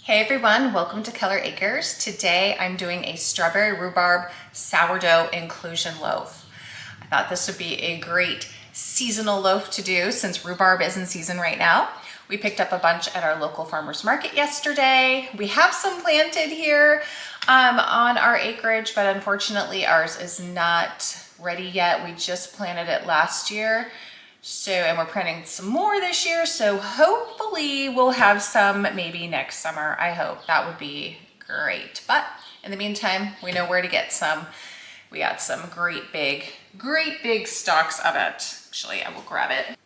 Hey everyone, welcome to Keller Acres. Today I'm doing a strawberry rhubarb sourdough inclusion loaf. I thought this would be a great seasonal loaf to do since rhubarb is in season right now. We picked up a bunch at our local farmers market yesterday. We have some planted here on our acreage, but unfortunately ours is not ready yet. We just planted it last year. And we're planting some more this year, so hopefully we'll have some maybe next summer. I hope that would be great. But in the meantime, we know where to get some. We got some great big stalks of it. Actually, I will grab it.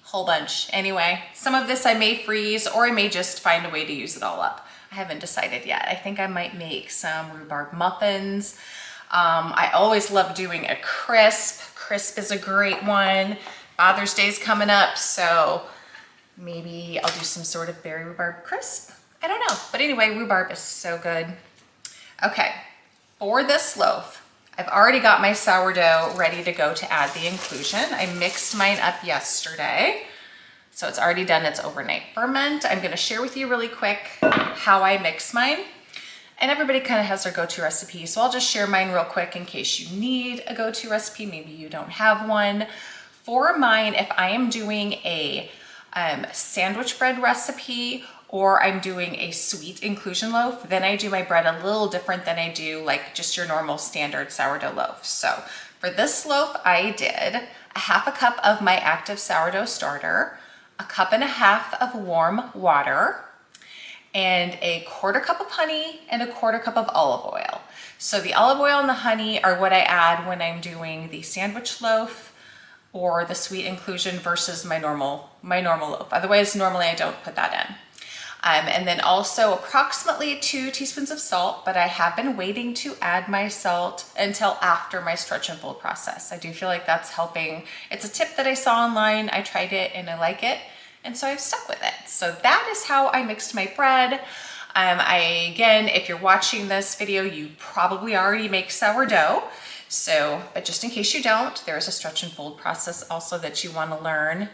Whole bunch. Anyway, some of this I may freeze or I may just find a way to use it all up. I haven't decided yet. I think I might make some rhubarb muffins. I always love doing a crisp. Crisp is a great one. Father's Day's coming up, so maybe I'll do some sort of berry rhubarb crisp. I don't know, but anyway, rhubarb is so good. Okay, for this loaf, I've already got my sourdough ready to go to add the inclusion. I mixed mine up yesterday, so it's already done its overnight ferment. I'm gonna share with you really quick how I mix mine. And everybody kind of has their go-to recipe, so I'll just share mine real quick in case you need a go-to recipe. Maybe you don't have one. For mine, if I am doing a sandwich bread recipe or I'm doing a sweet inclusion loaf, then I do my bread a little different than I do like just your normal standard sourdough loaf. So for this loaf, I did a half a cup of my active sourdough starter, a cup and a half of warm water, and a quarter cup of honey and a quarter cup of olive oil. So the olive oil and the honey are what I add when I'm doing the sandwich loaf or the sweet inclusion versus my normal loaf. Otherwise, normally I don't put that in. And then also approximately 2 teaspoons of salt, but I have been waiting to add my salt until after my stretch and fold process. I do feel like that's helping. It's a tip that I saw online. I tried it and I like it, and so I've stuck with it. So that is how I mixed my bread. Again, if you're watching this video, you probably already make sourdough. So, but just in case you don't, there's a stretch and fold process also that you want to learn.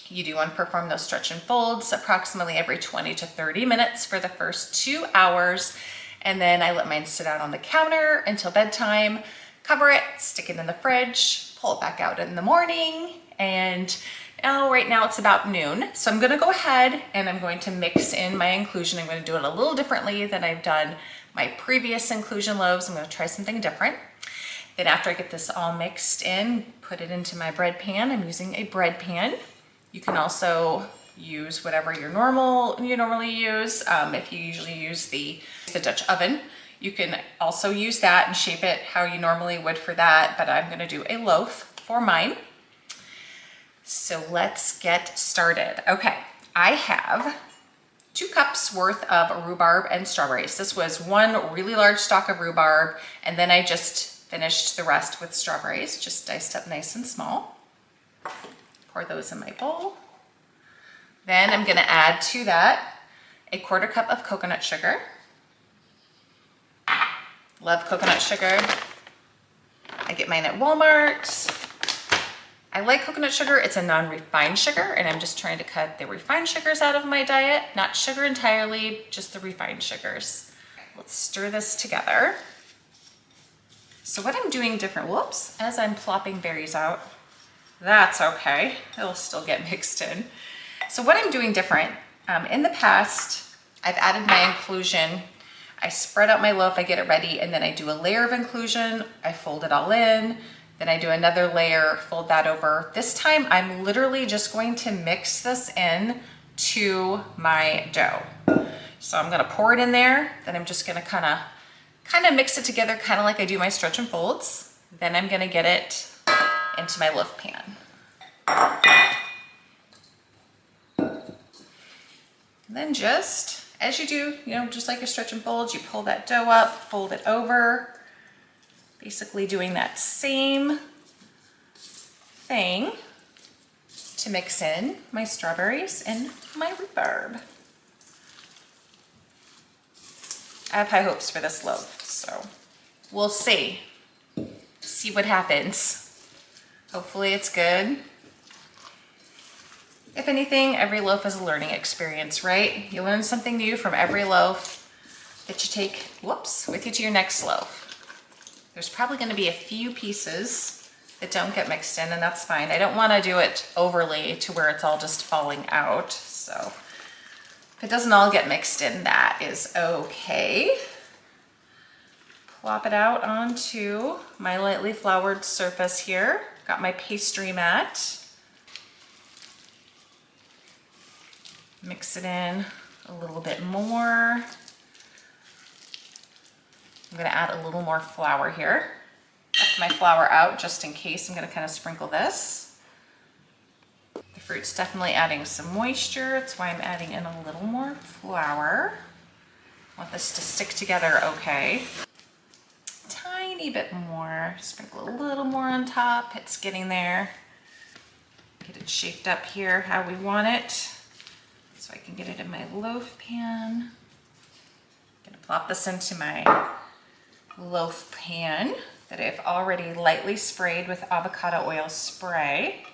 You do want to perform those stretch and folds approximately every 20 to 30 minutes for the first 2 hours. And then I let mine sit out on the counter until bedtime, cover it, stick it in the fridge, pull it back out in the morning. And right now it's about noon. So I'm going to go ahead and I'm going to mix in my inclusion. I'm going to do it a little differently than I've done my previous inclusion loaves. I'm going to try something different. Then after I get this all mixed in, put it into my bread pan. I'm using a bread pan. You can also use whatever you normally use. If you usually use the Dutch oven, you can also use that and shape it how you normally would for that, but I'm gonna do a loaf for mine. So let's get started. Okay, I have 2 cups worth of rhubarb and strawberries. This was one really large stalk of rhubarb, and then I just finished the rest with strawberries, just diced up nice and small. Pour those in my bowl. Then I'm gonna add to that a quarter cup of coconut sugar. Love coconut sugar. I get mine at Walmart. I like coconut sugar. It's a non-refined sugar, and I'm just trying to cut the refined sugars out of my diet. Not sugar entirely, just the refined sugars. Let's stir this together. So what I'm doing different, whoops, as I'm plopping berries out, that's okay, it'll still get mixed in. So what I'm doing different, in the past, I've added my inclusion, I spread out my loaf, I get it ready, and then I do a layer of inclusion, I fold it all in, then I do another layer, fold that over. This time, I'm literally just going to mix this in to my dough. So I'm gonna pour it in there, then I'm just gonna kind of mix it together, kind of like I do my stretch and folds. Then I'm gonna get it into my loaf pan. And then just, as you do, just like your stretch and folds, you pull that dough up, fold it over, basically doing that same thing to mix in my strawberries and my rhubarb. I have high hopes for this loaf, so we'll see what happens. Hopefully it's good. If anything, every loaf is a learning experience, right? You learn something new from every loaf that you take, whoops, with you to your next loaf. There's probably gonna be a few pieces that don't get mixed in, and that's fine. I don't wanna do it overly to where it's all just falling out. So if it doesn't all get mixed in, that is okay. Plop it out onto my lightly floured surface here. Got my pastry mat. Mix it in a little bit more. I'm gonna add a little more flour here. Left my flour out just in case. I'm gonna kind of sprinkle this. The fruit's definitely adding some moisture. That's why I'm adding in a little more flour. I want this to stick together okay. Tiny bit more. Sprinkle a little more on top. It's getting there. Get it shaped up here how we want it. So I can get it in my loaf pan. I'm gonna plop this into my loaf pan that I've already lightly sprayed with avocado oil spray.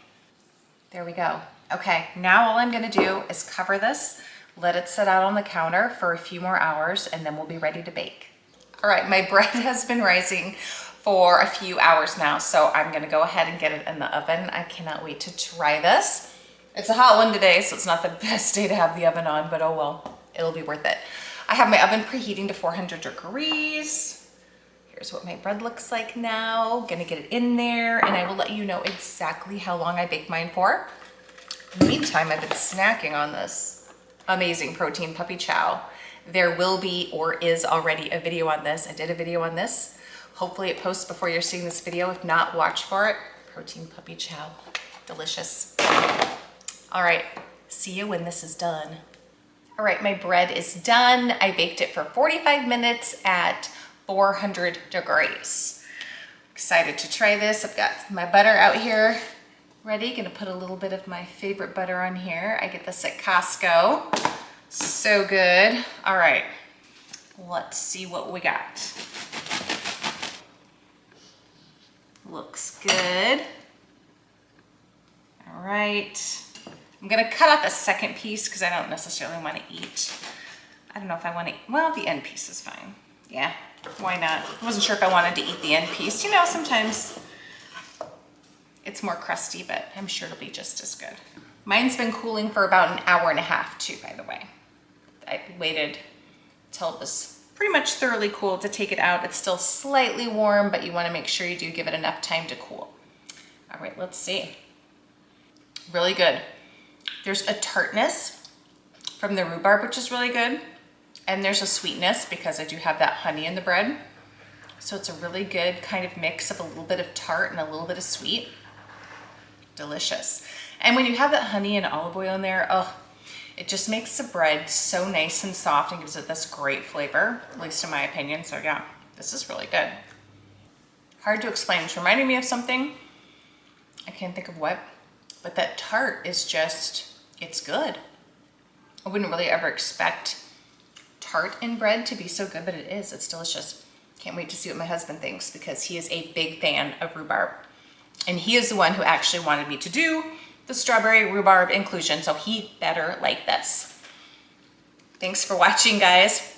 There we go. Okay, now all I'm gonna do is cover this, let it sit out on the counter for a few more hours, and then we'll be ready to bake. All right, my bread has been rising for a few hours now, so I'm gonna go ahead and get it in the oven. I cannot wait to try this. It's a hot one today, so it's not the best day to have the oven on, but oh well, it'll be worth it. I have my oven preheating to 400 degrees. Here's what my bread looks like now. Gonna get it in there, and I will let you know exactly how long I bake mine for. In the meantime, I've been snacking on this amazing protein puppy chow. There will be, or is already, a video on this. I did a video on this. Hopefully it posts before you're seeing this video. If not, watch for it. Protein puppy chow, delicious. All right, see you when this is done. All right, my bread is done. I baked it for 45 minutes at 400 degrees. Excited to try this. I've got my butter out here ready. Gonna put a little bit of my favorite butter on here. I get this at Costco. So good. All right, let's see what we got. Looks good. All right. I'm gonna cut off a second piece because I don't necessarily want to eat. I don't know if I want to, well, the end piece is fine. Yeah, why not? I wasn't sure if I wanted to eat the end piece. You know, sometimes it's more crusty, but I'm sure it'll be just as good. Mine's been cooling for about an hour and a half too, by the way. I waited till it was pretty much thoroughly cooled to take it out. It's still slightly warm, but you want to make sure you do give it enough time to cool. All right, let's see. Really good. There's a tartness from the rhubarb, which is really good. And there's a sweetness because I do have that honey in the bread. So it's a really good kind of mix of a little bit of tart and a little bit of sweet. Delicious. And when you have that honey and olive oil in there, oh, it just makes the bread so nice and soft and gives it this great flavor, at least in my opinion. So yeah, this is really good. Hard to explain. It's reminding me of something. I can't think of what, but that tart is just, it's good. I wouldn't really ever expect tart in bread to be so good, but it is. It's delicious. Can't wait to see what my husband thinks because he is a big fan of rhubarb. And he is the one who actually wanted me to do the strawberry rhubarb inclusion, so he better like this. Thanks for watching, guys.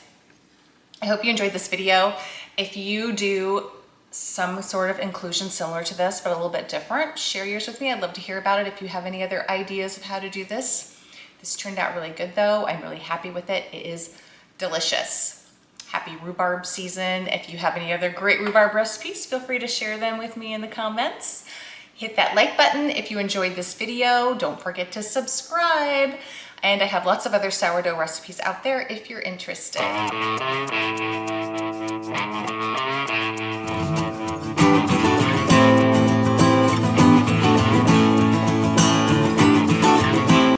I hope you enjoyed this video. If you do some sort of inclusion similar to this, but a little bit different, share yours with me. I'd love to hear about it. If you have any other ideas of how to do this. This turned out really good though. I'm really happy with it. It is delicious. Happy rhubarb season. If you have any other great rhubarb recipes, feel free to share them with me in the comments. Hit that like button if you enjoyed this video. Don't forget to subscribe. And I have lots of other sourdough recipes out there if you're interested.